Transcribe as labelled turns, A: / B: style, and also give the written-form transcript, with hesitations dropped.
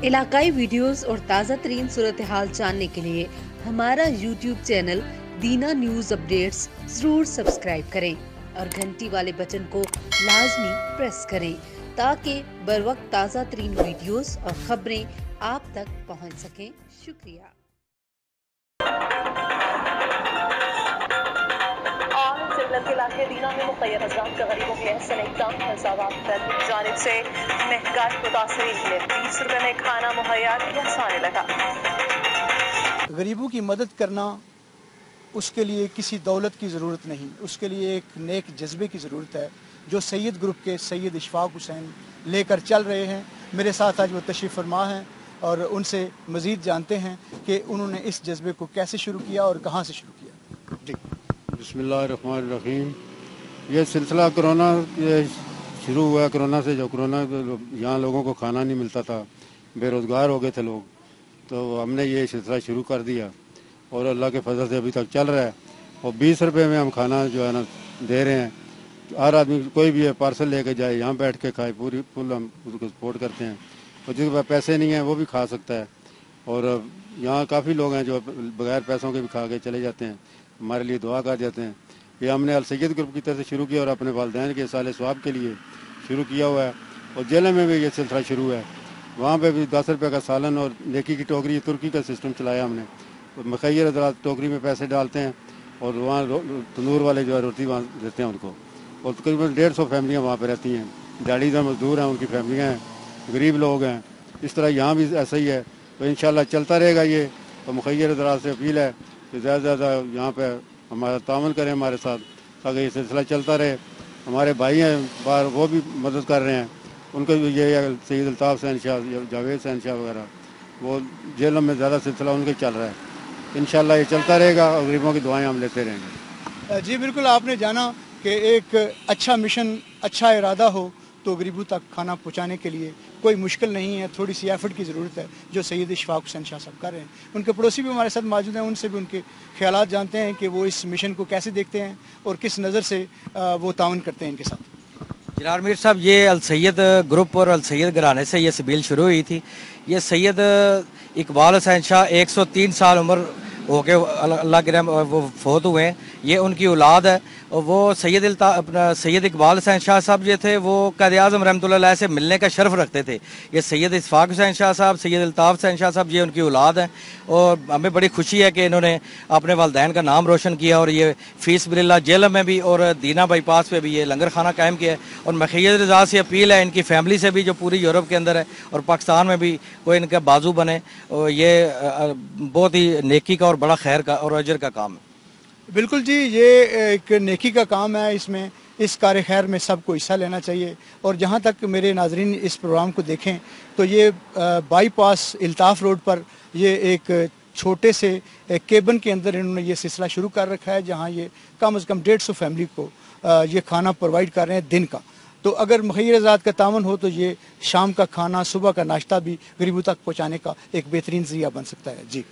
A: इलाकाई videos और ताज़ा तरीन सूरत हाल जानने के लिए हमारा YouTube चैनल दीना न्यूज़ अपडेट्स जरूर सब्सक्राइब करें और घंटी वाले बटन को लाजमी प्रेस करें ताकि बर वक्त ताज़ा तरीन वीडियोस और खबरें आप तक पहुंच सकें। शुक्रिया।
B: के इलाके दीना में मुखैर हज़रात का गरीबों के एहसन इक़दाम की जानिब से महंगाई मुतासरीन के लिए 20 रुपए में खाना मुहैया किया जाने लगा।
C: गरीबों की मदद करना, उसके लिए किसी दौलत की ज़रूरत नहीं, उसके लिए एक नेक जज्बे की ज़रूरत है जो सैयद ग्रुप के सैयद इशफाक हुसैन लेकर चल रहे हैं। मेरे साथ आज वो तशरीफ़ फरमा हैं और उनसे मज़ीद जानते हैं कि उन्होंने इस जज्बे को कैसे शुरू किया और कहाँ से शुरू किया। जी
D: बिस्मिल्लाहिर्रहमानिर्रहीम। ये सिलसिला कोरोना शुरू हुआ। कोरोना से जो कोरोना यहाँ लोगों को खाना नहीं मिलता था, बेरोज़गार हो गए थे लोग, तो हमने ये सिलसिला शुरू कर दिया और अल्लाह के फजल से अभी तक चल रहा है। और 20 रुपये में हम खाना जो है ना दे रहे हैं। हर आदमी कोई भी है पार्सल लेके जाए, यहाँ बैठ के खाए, पूरी फुल हम उसको सपोर्ट करते हैं। और जिसके पास पैसे नहीं हैं वो भी खा सकता है। और यहाँ काफ़ी लोग हैं जो बगैर पैसों के भी खा के चले जाते हैं, हमारे लिए दुआ कर जाते हैं। ये हमने अल सैयद ग्रुप की तरफ से शुरू किया और अपने वालिदैन के साले स्वाब के लिए शुरू किया हुआ है। और जेल में भी ये सिलसिला शुरू है। वहाँ पे भी 10 रुपये का सालन और नेकी की टोकरी, तुर्की का सिस्टम चलाया हमने। तो मुखैर हज़रात टोकरी में पैसे डालते हैं और वहाँ तंदूर वाले जो है रोटी वहाँ देते हैं उनको। और तकरीबन 150 फैमिलियाँ वहाँ पर रहती हैं। दिहाड़ीदार मजदूर हैं, उनकी फैमिलियाँ हैं, गरीब लोग हैं। इस तरह यहाँ भी ऐसा ही है। तो इंशाल्लाह चलता रहेगा ये। और मुखैर हज़रात से अपील है कि ज़्यादा से ज़्यादा यहाँ पे हमारा तामन करें हमारे साथ, ताकि ये सिलसिला चलता रहे। हमारे भाई हैं बाहर, वो भी मदद कर रहे हैं। उनको ये सैयद अल्ताफ़ हुसैन शाह, जावेद हुसैन शाह वगैरह, वो जेलों में ज़्यादा सिलसिला उनके चल रहा है। इंशाल्लाह ये चलता रहेगा और गरीबों की दुआएं हम लेते रहेंगे।
C: जी बिल्कुल, आपने जाना कि एक अच्छा मिशन, अच्छा इरादा हो तो गरीबों तक खाना पहुंचाने के लिए कोई मुश्किल नहीं है। थोड़ी सी एफर्ट की ज़रूरत है जो सैयद इशफाक हुसैन शाह साहब कर रहे हैं। उनके पड़ोसी भी हमारे साथ मौजूद हैं, उनसे भी उनके ख्यालात जानते हैं कि वो इस मिशन को कैसे देखते हैं और किस नज़र से वो ताउन करते हैं इनके साथ।
E: जनाब मीर साहब, ये अल सैयद ग्रुप और अल सैयद घराने से ये सबील शुरू हुई थी। ये सैयद इकबाल हुसैन शाह 103 साल उम्र हो के अल्लाह के रहम वो फोत हुए हैं। ये उनकी औलाद है। और वो सैयद इकबाल हुसैन शाह साहब जो थे वो क़ायद आज़म रहमतुल्लाह अलैह से मिलने का शर्फ रखते थे। ये सैयद इशफाक हुसैन शाह साहब, सैयद अल्ताफ़ हुसैन शाह साहब, ये उनकी औलाद हैं। और हमें बड़ी खुशी है कि इन्होंने अपने वालिदैन का नाम रोशन किया और ये फीस बिल्लाह जेल में भी और दीना बाईपास पे भी ये लंगर खाना कायम किया है। और मुखैर हज़रात से अपील है, इनकी फैमिली से भी जो पूरी यूरोप के अंदर है और पाकिस्तान में भी कोई इनका बाजू बने। और ये बहुत ही नेकी का और बड़ा खैर का और अजर का काम है।
C: बिल्कुल जी, ये एक नेकी का काम है। इसमें इस कार्य खैर में सबको हिस्सा लेना चाहिए। और जहाँ तक मेरे नाजरीन इस प्रोग्राम को देखें तो ये बाईपास इल्ताफ़ रोड पर ये एक छोटे से केबन के अंदर इन्होंने ये सिलसिला शुरू कर रखा है, जहाँ ये कम से कम 150 फैमिली को ये खाना प्रोवाइड कर रहे हैं दिन का। तो अगर मुखैर हज़रात का तावन हो तो ये शाम का खाना, सुबह का नाश्ता भी गरीबों तक पहुँचाने का एक बेहतरीन ज़रिया बन सकता है। जी।